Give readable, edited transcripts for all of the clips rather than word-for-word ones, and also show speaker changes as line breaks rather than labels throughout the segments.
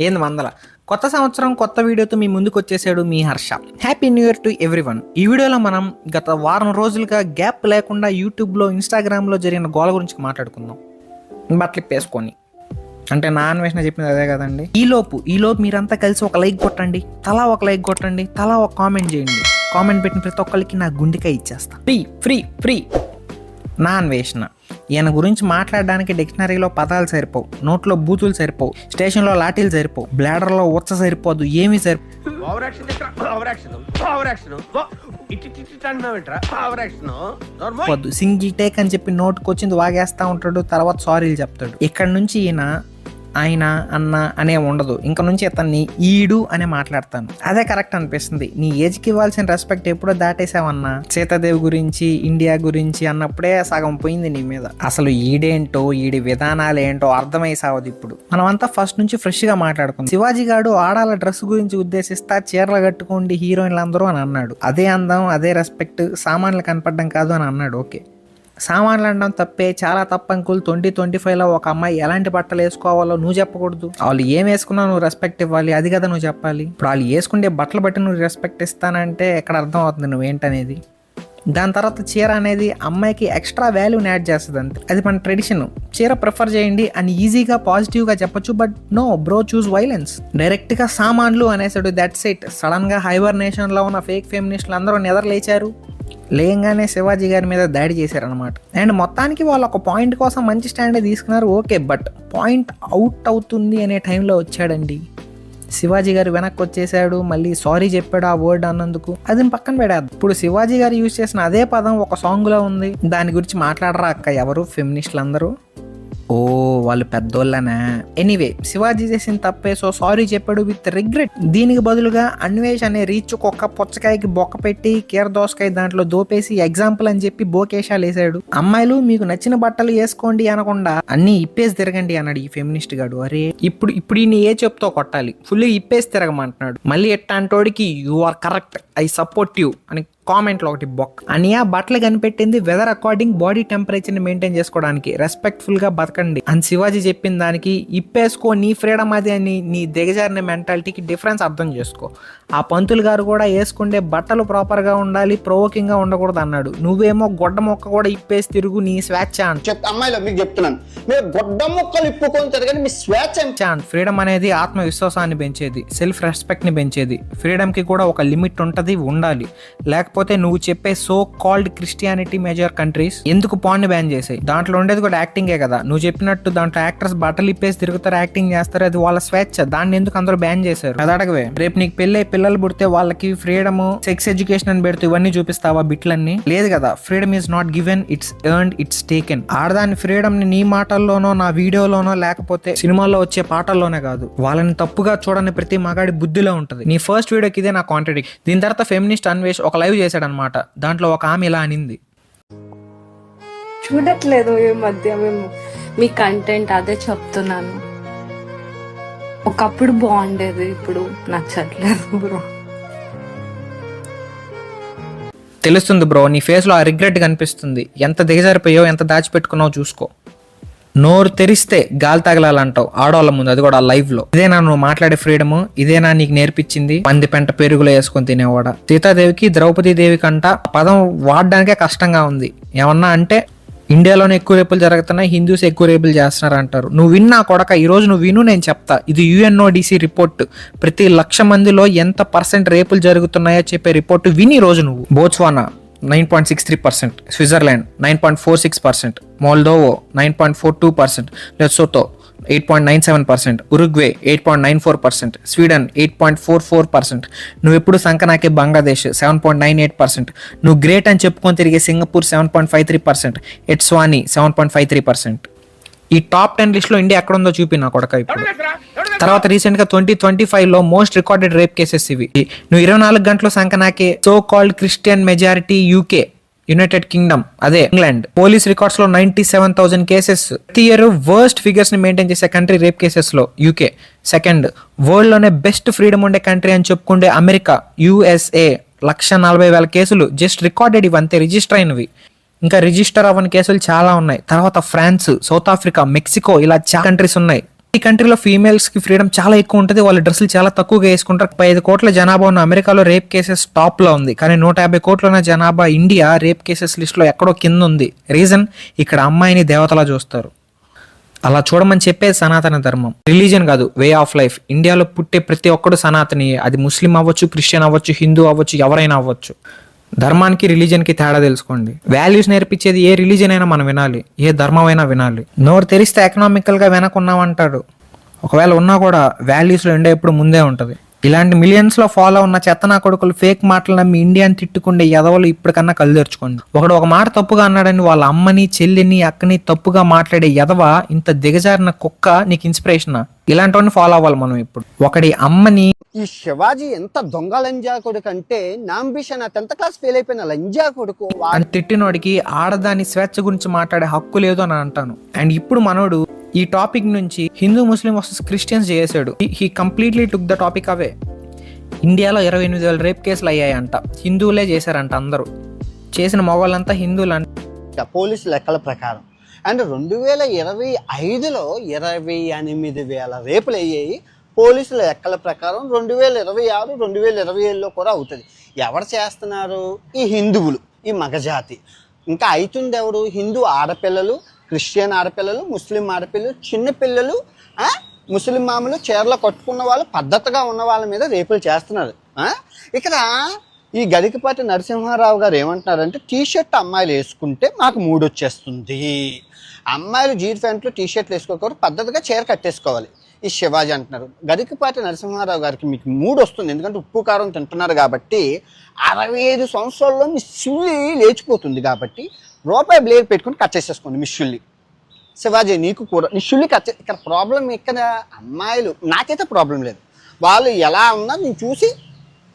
ఏంది మందల కొత్త సంవత్సరం కొత్త వీడియోతో మీ ముందుకు వచ్చేసాడు మీ Harsha. Happy new year to everyone. ఈ వీడియోలో మనం గత వారం రోజులుగా గ్యాప్ లేకుండా యూట్యూబ్లో ఇన్స్టాగ్రామ్లో జరిగిన గోల గురించి మాట్లాడుకుందాం. బట్టలు వేసుకొని అంటే నా అన్వేషణ చెప్పింది అదే కదండి. ఈలోపు మీరంతా కలిసి ఒక లైక్ కొట్టండి, తలా ఒక లైక్ కొట్టండి, తలా ఒక కామెంట్ చేయండి. కామెంట్ పెట్టిన ప్రతి ఒక్కరికి నా గుండెకాయ ఇచ్చేస్తా. Free free free. నా అన్వేషణ. ఈయన గురించి మాట్లాడడానికి డిక్షనరీలో పదాలు సరిపోవు, నోట్లో బూతులు సరిపోవు, స్టేషన్లో లాఠీలు సరిపోవు, బ్లాడర్లో ఉచ్చ సరిపోదు, ఏమీ సరిపోదు. సింగిల్ టేక్ అని చెప్పి నోటుకు వచ్చింది వాగేస్తా ఉంటాడు, తర్వాత సారీలు చెప్తాడు. ఇక్కడ నుంచి ఈయన ఆయన అన్న అనే ఉండదు, ఇంక నుంచి అతన్ని ఈడు అనే మాట్లాడతాను. అదే కరెక్ట్ అనిపిస్తుంది. నీ ఏజ్కి ఇవ్వాల్సిన రెస్పెక్ట్ ఎప్పుడో దాటేసావన్నా. సీతాదేవి గురించి ఇండియా గురించి అన్నప్పుడే సగం పోయింది నీ మీద. అసలు ఈడేంటో ఈడి విధానాలు ఏంటో అర్థమై సావదు. ఇప్పుడు మనమంతా ఫస్ట్ నుంచి ఫ్రెష్ గా మాట్లాడుకుందాం. శివాజీ గారు ఆడాల డ్రెస్ గురించి ఉద్దేశిస్తా చీరలు కట్టుకోండి హీరోయిన్లు అందరూ అని అన్నాడు. అదే అందం అదే రెస్పెక్ట్, సామాన్లు కనపడడం కాదు అని అన్నాడు. ఓకే, సామాన్లు అనడం తప్పే, చాలా తప్పు అంకుల్. 2025లో ఒక అమ్మాయి ఎలాంటి బట్టలు వేసుకోవాలో నువ్వు చెప్పకూడదు. వాళ్ళు ఏం వేసుకున్నా నువ్వు రెస్పెక్ట్ ఇవ్వాలి, అది కదా నువ్వు చెప్పాలి. ఇప్పుడు వాళ్ళు వేసుకుంటే బట్టలు బట్టి నువ్వు రెస్పెక్ట్ ఇస్తానంటే ఎక్కడ అర్థం అవుతుంది నువ్వేంటనేది. దాని తర్వాత చీర అనేది అమ్మాయికి ఎక్స్ట్రా వాల్యూని యాడ్ చేస్తుంది అంతే. అది మన ట్రెడిషన్. చీర ప్రిఫర్ చేయండి అని ఈజీగా పాజిటివ్గా చెప్పొచ్చు, but no bro, choose violence. డైరెక్ట్గా సామాన్లు అనేసాడు, దట్స్ ఇట్. సడన్గా హైబర్నేషన్లో ఉన్న ఫేక్ ఫెమినిస్టులు అందరూ నిద్రలేచారు. లేయంగానే శివాజీ గారి మీద దాడి చేశారనమాట. అండ్ మొత్తానికి వాళ్ళు ఒక పాయింట్ కోసం మంచి స్టాండే తీసుకున్నారు. ఓకే, బట్ పాయింట్ అవుట్ అవుతుంది అనే టైంలో వచ్చాడండి శివాజీ గారు. వెనక్కి వచ్చేసాడు, మళ్ళీ సారీ చెప్పాడు ఆ వర్డ్ అన్నందుకు. అది పక్కన పెడాదు. ఇప్పుడు శివాజీ గారు యూజ్ చేసిన అదే పదం ఒక సాంగ్లో ఉంది. దాని గురించి మాట్లాడరా అక్క ఎవరు ఫెమినిస్టులు అందరూ? ఓ, వాళ్ళు పెద్దోళ్ళనా? ఎనీవే, శివాజీ చేసిన తప్పే, సో సారీ చెప్పాడు విత్ రిగ్రెట్. దీనికి బదులుగా అన్వేష్ అనే రీచ్ కుక్క పుచ్చకాయకి బొక్క పెట్టి కీర దోసకాయ దాంట్లో దోపేసి ఎగ్జాంపుల్ అని చెప్పి బోకేషాలు వేసాడు. అమ్మాయిలు మీకు నచ్చిన బట్టలు వేసుకోండి అనకుండా అన్ని ఇప్పేసి తిరగండి అన్నాడు ఈ ఫెమినిస్ట్ గాడు. అరే ఇప్పుడు ఈయన ఏ చెప్తో కొట్టాలి, ఫుల్ ఇప్పేసి తిరగమంటున్నాడు. మళ్ళీ ఎట్టాంటోడికి you are correct, I support you అని కామెంట్లో ఒకటి బొక్క. అనియా బట్టలు కనిపెట్టింది వెదర్ అకార్డింగ్ బాడీ టెంపరేచర్ ని మెయింటైన్ చేసుకోవడానికి, రెస్పెక్ట్ఫుల్ గా బతకండి అని శివాజీ చెప్పిన దానికి ఇప్పేసుకో నీ ఫ్రీడమ్ అది అని నీ దిగజారిన మెంటాలిటీకి డిఫరెన్స్ అర్థం చేసుకో. ఆ పంతులు గారు కూడా వేసుకుంటే బట్టలు ప్రాపర్ గా ఉండాలి, ప్రొవోకింగ్ గా ఉండకూడదు అన్నాడు. నువ్వేమో గొడ్డ మొక్క కూడా ఇప్పేసి తిరుగు, నీ స్వేచ్ఛ
అమ్మాయిలో మీకు చెప్తున్నాను, మీరు గొడ్డ మొక్కలు ఇప్పుకొని తిరగండి, మీ స్వేచ్ఛ.
ఫ్రీడమ్ అనేది ఆత్మవిశ్వాసాన్ని పెంచేది, సెల్ఫ్ రెస్పెక్ట్ ని పెంచేది. ఫ్రీడమ్ కి కూడా ఒక లిమిట్ ఉంటది, ఉండాలి. లేకపోతే నువ్వు చెప్పే so called Christianity major countries ఎందుకు పాన్ బ్యాన్ చేసాయి? దాంట్లో ఉండేది కూడా యాక్టింగే కదా. నువ్వు చెప్పినట్టు దాంట్లో యాక్టర్స్ బట్టలు ఇప్పేసి తిరుగుతారు, యాక్టింగ్ చేస్తారు, అది వాళ్ళ స్వేచ్ఛ. దాన్ని ఎందుకు అందరూ బ్యాన్ చేశారు? అది అడగవే. రేపు నీకు పెళ్ళి పిల్లలు పుడితే వాళ్ళకి ఫ్రీడమ్, సెక్స్ ఎడ్యుకేషన్ అని పెడితే ఇవన్నీ చూపిస్తావా బిట్లన్నీ? లేదు కదా. Freedom is not given, it's earned, it's taken. ఆడదాని ఫ్రీడమ్ ని నీ మాటల్లోనో నా వీడియోలోనో లేకపోతే సినిమాల్లో వచ్చే పాటల్లోనే కాదు, వాళ్ళని తప్పుగా చూడని ప్రతి మగాడి బుద్ధిలో ఉంటది. నీ ఫస్ట్ వీడియోకి ఇదే నా కాంట్రాడిక్ట్. దీని తర్వాత ఫెమినిస్ట్ అన్వేష్ ఒక లైవ్ చేశాడనమాట. దాంట్లో ఒక ఆమె ఇలా అనింది,
చూడట్లేదు ఈ మధ్య మేము మీ కంటెంట్, అదే చెప్తున్నాను. ఒకప్పుడు బాగుండేది, ఇప్పుడు నచ్చట్లేదు బ్రో.
తెలుస్తుంది బ్రో, నీ ఫేస్ లో ఆ రిగ్రెట్ కనిపిస్తుంది. ఎంత దిగజారిపోయావు, ఎంత దాచిపెట్టుకున్నావు చూసుకో. నోరు తెరిస్తే గాలి తగలాలంటావు ఆడవాళ్ళ ముందు, అది కూడా లైవ్ లో. ఇదేనా నువ్వు మాట్లాడే ఫ్రీడమ్? ఇదేనా నీకు నేర్పించింది? పంది పెంట పెరుగులో వేసుకొని తినేవాడ. సీతాదేవికి ద్రౌపది దేవి కంట పదం వాడడానికే కష్టంగా ఉంది. ఏమన్నా అంటే ఇండియాలోనే ఎక్కువ రేపులు జరుగుతున్నాయి, హిందూస్ ఎక్కువ రేపులు చేస్తున్నారు అంటారు. నువ్వు విన్నా కొడక, ఈ రోజు నువ్వు విను, నేను చెప్తా. ఇది UNODC రిపోర్ట్. ప్రతి 1,00,000 మందిలో ఎంత % రేపులు జరుగుతున్నాయో చెప్పే రిపోర్ట్ విని రోజు నువ్వు. Botswana 9.63%, Switzerland 9.46%, మోల్డోవో 9.42%, Lesotho 8.97%, Uruguay 8.94%, Sweden 8.44%. నువ్వు ఎప్పుడు సంకనాకే బంగ్లాదేశ్ 7.98%. నువ్వు గ్రేట్ అని చెప్పుకొని తిరిగే సింగపూర్ 7.53%, ఎట్స్వానీ 7.53%. ఈ టాప్ 10 లిస్ట్ లో ఇండియా ఎక్కడ ఉందో చూపి నా కొడక. ఇప్పుడు తర్వాత రీసెంట్ గా 2025లో మోస్ట్ రికార్డెడ్ రేప్ కేసెస్ ఇవి. నువ్వు 24 గంటలు సంకనాకే so called Christian majority UK, United Kingdom, అదే ఇంగ్లాండ్. పోలీస్ రికార్డ్స్ లో 97,000 కేసెస్. ప్రతి ఇయర్ వర్స్ట్ ఫిగర్స్ ని మెయింటైన్ చేసే కంట్రీ రేప్ కేసెస్ లో UK. సెకండ్, వరల్డ్ లోనే బెస్ట్ ఫ్రీడమ్ ఉండే కంట్రీ అని చెప్పుకుంటే అమెరికా, USA 140,000 కేసులు జస్ట్ రికార్డెడ్. ఇవంతే రిజిస్టర్ అయినవి. ఇంకా రిజిస్టర్ అవ్వని కేసులు చాలా ఉన్నాయి. తర్వాత ఫ్రాన్స్, సౌత్ ఆఫ్రికా, మెక్సికో, ఇలా చాలా కంట్రీస్ ఉన్నాయి. ఈ కంట్రీలో ఫీమేల్స్ కి ఫ్రీడమ్ చాలా ఎక్కువ ఉంటుంది, వాళ్ళ డ్రెస్సులు చాలా తక్కువగా వేసుకుంటారు. 5 కోట్ల జనాభా ఉన్న అమెరికాలో రేప్ కేసెస్ టాప్ లో ఉంది, కానీ 150 కోట్ల ఉన్న జనాభా ఇండియా రేప్ కేసెస్ లిస్ట్ లో ఎక్కడో కింద ఉంది. రీజన్, ఇక్కడ అమ్మాయిని దేవతలా చూస్తారు. అలా చూడమని చెప్పేది సనాతన ధర్మం, రిలీజియన్ కాదు, వే ఆఫ్ లైఫ్. ఇండియాలో పుట్టే ప్రతి ఒక్కడు సనాతని, అది ముస్లిం అవ్వచ్చు, క్రిస్టియన్ అవ్వచ్చు, హిందూ అవ్వచ్చు, ఎవరైనా అవ్వచ్చు. ధర్మానికి రిలీజన్కి తేడా తెలుసుకోండి. వాల్యూస్ నేర్పించేది ఏ రిలీజన్ అయినా మనం వినాలి, ఏ ధర్మం అయినా వినాలి. నోరు తెరిస్తే ఎకనామికల్గా వెనకున్నామంటాడు, ఒకవేళ ఉన్నా కూడా వాల్యూస్లో ఇండియా ఎప్పుడు ముందే ఉంటుంది. ఇలాంటి మిలియన్స్లో ఫాలో ఉన్న చెత్తనా కొడుకులు ఫేక్ మాటలు నమ్మి ఇండియాని తిట్టుకుండే ఎదవలు ఇప్పటికన్నా కళ్ళు తెరుచుకోండి. ఒకడు ఒక మాట తప్పుగా అన్నాడని వాళ్ళ అమ్మని, చెల్లిని, అక్కని తప్పుగా మాట్లాడే ఎదవ, ఇంత దిగజారిన కుక్క నీకు ఇన్స్పిరేషనా? ఇలాంటివన్నీ ఫాలో అవ్వాలి మనం ఇప్పుడు. ఒకడి అమ్మని,
ఈ శివాజీ ఎంత దొంగ లంజా కొడుకు అంటే, నా అంబిషన్ 10th క్లాస్ ఫెయిల్ అయిపోయిన లంజా కొడుకు.
అని తిట్టినోడికి ఆడదాని స్వేచ్ఛ గురించి మాట్లాడే హక్కు లేదు అని అంటాను. అండ్ ఇప్పుడు మనోడు ఈ టాపిక్ నుంచి హిందూ ముస్లిం వర్సెస్ క్రిస్టియన్స్ చేసాడు. He completely took the topic away. ఇండియాలో 28,000 రేప్ కేసులు అయ్యాయంట, హిందువులే చేశారంట. అందరూ చేసిన మగవాళ్ళంతా హిందువులు అంట
పోలీసు లెక్కల ప్రకారం. అండ్ 2025లో 28,000 రేపులు అయ్యాయి. పోలీసుల లెక్కల ప్రకారం 2026, 2027లో కూడా అవుతుంది. ఎవరు చేస్తున్నారు? ఈ హిందువులు, ఈ మగజాతి. ఇంకా అవుతుంది ఎవరు? హిందూ ఆడపిల్లలు, క్రిస్టియన్ ఆడపిల్లలు, ముస్లిం ఆడపిల్లలు, చిన్నపిల్లలు, ముస్లిం మామూలు చీరలు కట్టుకున్న వాళ్ళు, పద్ధతిగా ఉన్న వాళ్ళ మీద రేపులు చేస్తున్నారు. ఇక్కడ ఈ గరికపాటి నరసింహారావు గారు ఏమంటున్నారంటే, టీషర్ట్ అమ్మాయిలు వేసుకుంటే మాకు మూడు వచ్చేస్తుంది, అమ్మాయిలు జీన్ ప్యాంట్లు టీషర్ట్లు వేసుకోకూడదు, పద్ధతిగా చీర కట్టేసుకోవాలి. ఈ శివాజీ అంటున్నారు. గరికపాటి నరసింహారావు గారికి మీకు మూడు వస్తుంది, ఎందుకంటే ఉప్పు కారం తింటున్నారు కాబట్టి. 65 సంవత్సరాల్లో మీ శుల్లి లేచిపోతుంది కాబట్టి రూపాయి బ్లేడ్ పెట్టుకుని కట్ చేసేసుకోండి మీ శుల్లి. శివాజీ నీకు కూడా నీ శుల్లి కట్. ఇక్కడ ప్రాబ్లం ఇక్కడ అమ్మాయిలు, నాకైతే ప్రాబ్లం లేదు, వాళ్ళు ఎలా ఉన్నా నేను చూసి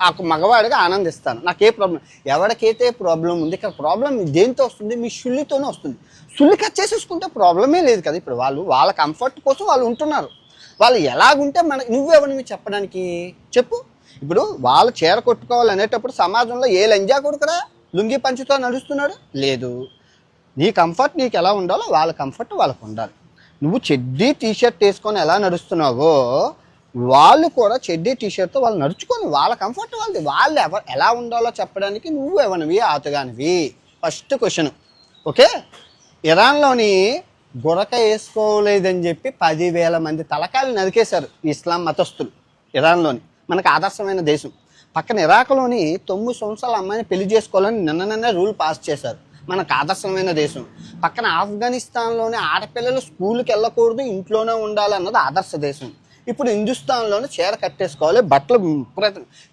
ఆ మగవాడిగా ఆనందిస్తాను, నాకే ప్రాబ్లం. ఎవరికైతే ప్రాబ్లం ఉంది, ఇక్కడ ప్రాబ్లం దేంతో వస్తుంది? మీ శుల్లితోనే వస్తుంది. శుల్లి కట్ చేసేసుకుంటే ప్రాబ్లమే లేదు కదా. ఇప్పుడు వాళ్ళు వాళ్ళ కంఫర్ట్ కోసం వాళ్ళు ఉంటున్నారు. వాళ్ళు ఎలాగుంటే నువ్వెవరిని చెప్పడానికి చెప్పు. ఇప్పుడు వాళ్ళు చీర కొట్టుకోవాలి అనేటప్పుడు సమాజంలో ఏ లంజా కొడుకురా లుంగి పంచుతో నడుస్తున్నాడు? లేదు. నీ కంఫర్ట్ నీకు ఎలా ఉండాలో వాళ్ళ కంఫర్ట్ వాళ్ళకు ఉండాలి. నువ్వు చెడ్డీ టీషర్ట్ వేసుకొని ఎలా నడుస్తున్నావో వాళ్ళు కూడా చెడ్డీ టీషర్ట్తో వాళ్ళు నడుచుకొని వాళ్ళ కంఫర్ట్ వాళ్ళది. వాళ్ళు ఎలా ఉండాలో చెప్పడానికి నువ్వు ఎవనివి? ఆతగానివి. First question. ఓకే, ఇరాన్లోని గురక వేసుకోలేదని చెప్పి 10,000 మంది తలకాయలు నరికేశారు ఇస్లాం మతస్థులు. ఇరాన్లోని మనకు ఆదర్శమైన దేశం. పక్కన ఇరాక్లోని 9 సంవత్సరాల అమ్మాయిని పెళ్లి చేసుకోవాలని నిన్ననే రూల్ పాస్ చేశారు. మనకు ఆదర్శమైన దేశం. పక్కన ఆఫ్ఘనిస్తాన్లోని ఆడపిల్లలు స్కూల్కి వెళ్ళకూడదు, ఇంట్లోనే ఉండాలి అన్నది ఆదర్శ దేశం. ఇప్పుడు హిందుస్థాన్లోనే చీర కట్టేసుకోవాలి, బట్టలు.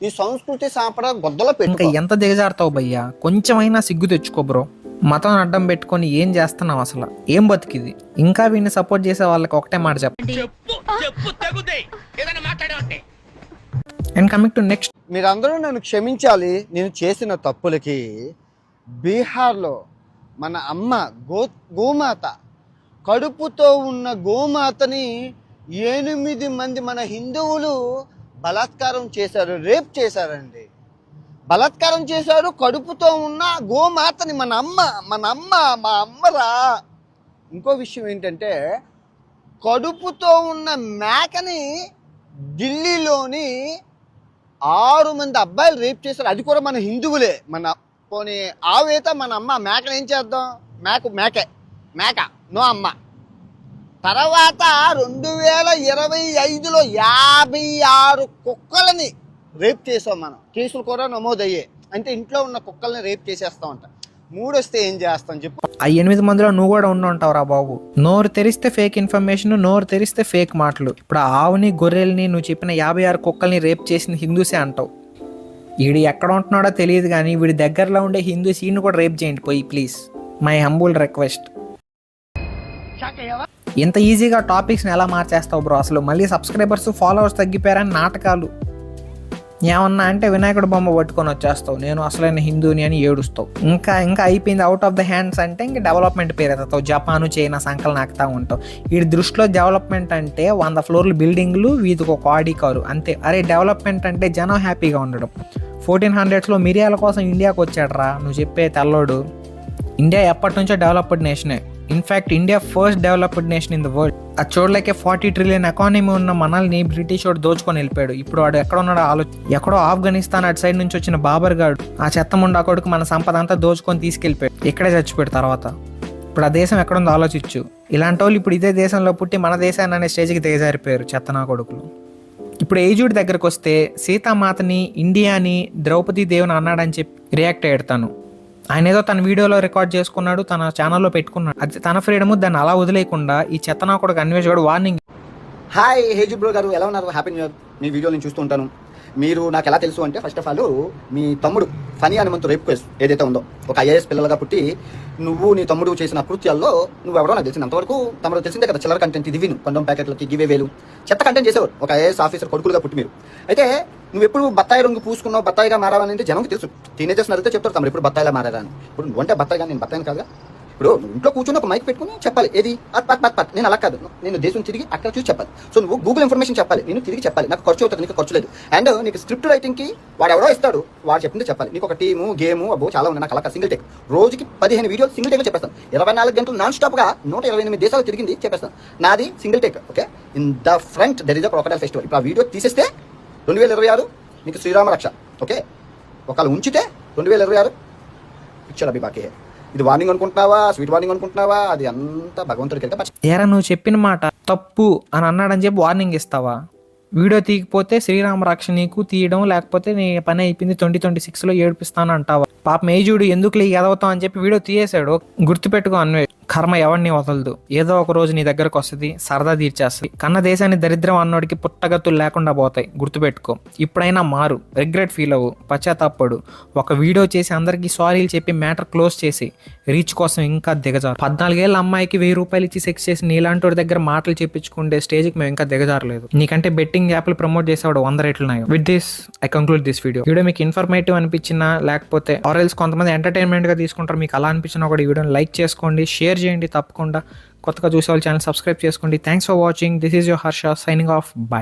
ఈ సంస్కృతి సాంప్రదాయ గొద్దలో పెట్టుకో.
ఎంత దిగజారుతావు భయ్యా? కొంచెమైనా సిగ్గు తెచ్చుకో బ్రో. మతం అడ్డం పెట్టుకొని ఏం చేస్తున్నావు అసలు? ఏం బతికిది? ఇంకా వీడిని సపోర్ట్ చేసే వాళ్ళకి ఒకటే మాట చెప్పండి. అండ్ కమింగ్ టు నెక్స్ట్,
మీరందరూ నన్ను క్షమించాలి నేను చేసిన తప్పులకి. బీహార్లో మన అమ్మ గోమాత, కడుపుతో ఉన్న గోమాతని 8 మంది మన హిందువులు బలాత్కారం చేశారు, రేప్ చేశారండి. బలాత్కారం చేశారు కడుపుతో ఉన్న గోమాతని. మన అమ్మ మా అమ్మరా. ఇంకో విషయం ఏంటంటే, కడుపుతో ఉన్న మేకని ఢిల్లీలోని 6 మంది అబ్బాయిలు రేప్ చేశారు, అది కూడా మన హిందువులే. పోనీ ఆవేత మన అమ్మ, మేకను ఏం చేద్దాం? మేక నో అమ్మ. తర్వాత 2025లో 56 కుక్కలని రేప్ చేసాం మనం. కేసులు కూడా నమోదయ్యాయి. అంటే ఇంట్లో ఉన్న కుక్కల్ని రేప్ చేసేస్తామంట. 3 వస్తే ఏం చేస్తాం చెప్పు?
ఆ 8 మందిలో నువ్వు కూడా ఉండుంటావు రా బాబు. నోరు తెరిస్తే ఫేక్ ఇన్ఫర్మేషన్, నోరు తెరిస్తే ఫేక్ మాటలు. ఇప్పుడు ఆ ఆవుని, గొర్రెల్ని, నువ్వు చెప్పిన 56 కుక్కల్ని రేప్ చేసిన హిందూసే అంటావు. వీడు ఎక్కడ ఉంటున్నాడో తెలియదు కానీ వీడి దగ్గరలో ఉండే హిందూస్ ఈయన కూడా రేప్ చేయండి పోయి, ప్లీజ్. My humble request. ఇంత ఈజీగా టాపిక్స్ని ఎలా మార్చేస్తావు బ్రో అసలు? మళ్ళీ సబ్స్క్రైబర్స్, ఫాలోవర్స్ తగ్గిపోయారని నాటకాలు. ఏమన్నా అంటే వినాయకుడు బొమ్మ పట్టుకొని వచ్చేస్తావు, నేను అసలైన హిందూని అని ఏడుస్తావు. ఇంకా అయిపోయింది, అవుట్ ఆఫ్ ద హ్యాండ్స్ అంటే ఇంక డెవలప్మెంట్ పేరు ఎత్తావు. జపాను, చైనా సంకలు నాకుతా ఉంటావు. వీడి దృష్టిలో డెవలప్మెంట్ అంటే 100 ఫ్లోర్లు బిల్డింగ్లు, వీధికి ఒక ఆడి కారు అంతే. అరే డెవలప్మెంట్ అంటే జనం హ్యాపీగా ఉండడం. 1400sలో మిరియాల కోసం ఇండియాకి వచ్చాడు రా నువ్వు చెప్పే తెల్లోడు. ఇండియా ఎప్పటి నుంచో డెవలప్డ్ నేషనే. In fact India first developed nation in the world. అది చూడలేకే 40 ట్రిలియన్ ఎకానమీ ఉన్న మనల్ని బ్రిటిష్ వాడు దోచుకొని వెళ్ళిపోయాడు. ఇప్పుడు వాడు ఎక్కడ ఉన్నాడో ఎక్కడో ఆఫ్ఘనిస్తాన్ అటు సైడ్ నుంచి వచ్చిన బాబర్ గాడు ఆ చెత్తముండా కొడుకు మన సంపద అంతా దోచుకొని తీసుకెళ్ళిపోయాడు. ఇక్కడే చచ్చిపోయాడు తర్వాత. ఇప్పుడు ఆ దేశం ఎక్కడుందో ఆలోచించు. ఇలాంటి వాళ్ళు ఇప్పుడు ఇదే దేశంలో పుట్టి మన దేశాన్ని అనే స్టేజ్కి దిగజారిపోయారు చెత్తనా కొడుకులు. ఇప్పుడు ఏజుడి దగ్గరకు వస్తే సీతామాతని ఇండియాని ద్రౌపది దేవుని అన్నాడని చెప్పి రియాక్ట్ అయ్యాడు. ఆయన ఏదో తన వీడియోలో రికార్డ్ చేసుకున్నాడు, తన ఛానల్లో పెట్టుకున్నాడు. అది తన ఫ్రీడము, దాన్ని అలా వదిలేయకుండా ఈ చెత్తనా కొడుకు అన్వేషకుడు వార్నింగ్.
హాయ్ హేజు బ్రో గారు, ఎలా ఉన్నారు? Happy new year. మీ వీడియో నేను చూస్తూ ఉంటాను. మీరు నాకు ఎలా తెలుసు అంటే, ఫస్ట్ ఆఫ్ ఆల్ మీ తమ్ముడు ఫనీ హనుమంతు రేప్ కేసు ఏదైతే ఉందో, ఒక ఐఏఎస్ పిల్లలుగా పుట్టి నువ్వు నీ తమ్ముడు చేసిన కృత్యాల్లో నువ్వెవరో నాకు తెలిసినంతవరకు తమ్ముడు తెలిసిందే కదా, చిల్లర కంటెంట్ ఇది విను, కొంచెం ప్యాకెట్లకి గివే వేలు చెత్త కంటెంట్ చేసేవారు ఒక ఐఏఎస్ ఆఫీసర్ కొడుకులుగా పుట్టి మీరు. అయితే నువ్వు ఎప్పుడు బత్తాయి రంగు పూసుకున్నావు, బత్తాయిగా మారావని జనంకి తెలుసు. టీనేజర్స్ అడిగితే చెప్తారు తమ్ముడు ఇప్పుడు బత్తాయిలా మారారా అని. ఇప్పుడు నువ్వంటే బత్తాయిగా, నేను బత్తాయిని కాదుగా. ఇప్పుడు ఇంట్లో కూర్చొని ఒక మైక్ పెట్టుకుని చెప్పాలి, ఏది పట్ నేను అలా కాదు, నేను దేశం తిరిగి అక్కడ చూసి చెప్పాలి. సో నువ్వు గూగుల్ ఇన్ఫర్మేషన్ చెప్పాలి, నేను తిరిగి చెప్పాలి. నాకు ఖర్చు అవుతుంది, నీకు ఖర్చు లేదు. అండ్ నీకు స్క్రిప్ట్ రైటింగ్కి వాడు ఎవడో ఇస్తాడు, వాడు చెప్పింది చెప్పాలి. నీకు ఒక టీము గేము అబ్బో చాలా ఉంది. నాకు అలా సింగిల్ టేక్, రోజుకి 15 వీడియోలు సింగిల్ టేక్ చెప్పేస్తాను. 24 గంటలు నాన్ స్టాప్గా 128 దేశాలు తిరిగింది చెప్పేస్తాను. నాది single take. Okay, in the front there is a crocodile festival. ఇప్పుడు ఆ వీడియో తీసేస్తే 2026 నీకు శ్రీరామ రక్ష. ఓకే, ఒకవేళ ఉంచితే 2026 పిక్చర్ అభి బాకీ. ఇది వార్నింగ్ అనుకుంటున్నావా, స్వీట్ వార్నింగ్ అనుకుంటున్నావా, అది అంతా భగవంతుడికి వెళ్తే.
ఏరా నువ్వు చెప్పిన మాట తప్పు అని అన్నాడని చెప్పి వార్నింగ్ ఇస్తావా? వీడియో తీయకపోతే శ్రీరామ రక్ష నీకు తీయడం, లేకపోతే నీ పని అయిపోయింది 2026లో ఏడిపిస్తాను అంటావా? పాపం ఏజుడు ఎందుకు ఎదవుతాం అని చెప్పి వీడియో తీయేశాడు. గుర్తుపెట్టుకో అన్వే, కర్మ ఎవరిని వదలదు. ఏదో ఒక రోజు నీ దగ్గరకు వస్తుంది, సరదా తీర్చేస్తుంది. కన్న దేశాన్ని దరిద్రం అన్నోడికి పుట్టగతులు లేకుండా పోతాయి. గుర్తుపెట్టుకో. ఇప్పుడైనా మారు, రిగ్రెట్ ఫీల్ అవ్వు, పశ్చాత్తాపడు. ఒక వీడియో చేసి అందరికీ సారీలు చెప్పి మ్యాటర్ క్లోజ్ చేసి రీచ్ కోసం ఇంకా దిగజారు. 14 ఏళ్ళ అమ్మాయికి 1000 రూపాయలు ఇచ్చి సెక్స్ చేసి నీలాంటి వాడి దగ్గర మాటలు చెప్పించుకుంటే స్టేజ్కి మేము ఇంకా దిగజారలేదు. నీకంటే బెట్టింగ్ యాప్లు ప్రమోట్ చేసేవాడు 100 రెట్లు ఉన్నాయి. With this I conclude this video. Video మీకు ఇన్ఫర్మేటివ్ అనిపించినా, లేకపోతే ఆర్ఎల్స్ కొంతమంది ఎంటర్టైన్మెంట్ గా తీసుకుంటారు, మీకు అలా అనిపించినా కూడా ఈ వీడియోని లైక్ చేసుకోండి, షేర్ చేయండి. తప్పకుండా కొత్తగా చూసే వాళ్ళ ఛానల్ సబ్స్క్రైబ్ చేసుకోండి. Thanks for watching. This is your Harsha signing off. By.